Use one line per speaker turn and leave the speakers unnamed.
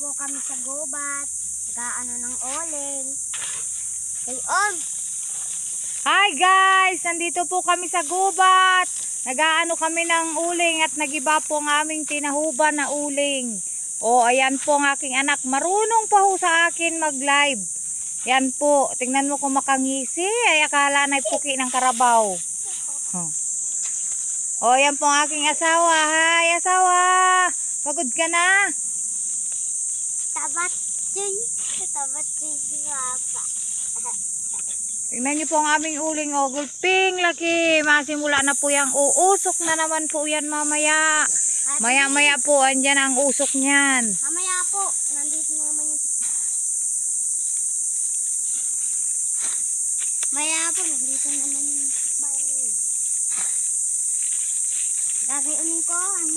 po kami sa gubat. Nagaano ng uling. Gayon.
Hi guys! Nandito po kami sa gubat. Nagaano kami ng uling at nagiba po ang aming tinahuban na uling. O, ayan po ang aking anak. Marunong pa ho sa akin mag-live. Yan po. Tingnan mo kung makangisi. Ay, akala na'y puki ng karabaw. Huh. O, yan po ang aking asawa. Hi, asawa! Pagod ka na?
Tabat yun. Tabat yun si Papa.
Tingnan niyo po ang aming uling. O, gulping laki. Masimula na po yung uusok na naman po yan mamaya. Maya-maya po, andyan ang usok niyan.
Mamaya po. Nandito na naman yung... Maya po. Nandito na naman yung tukbalan. Gagayunin ko ang...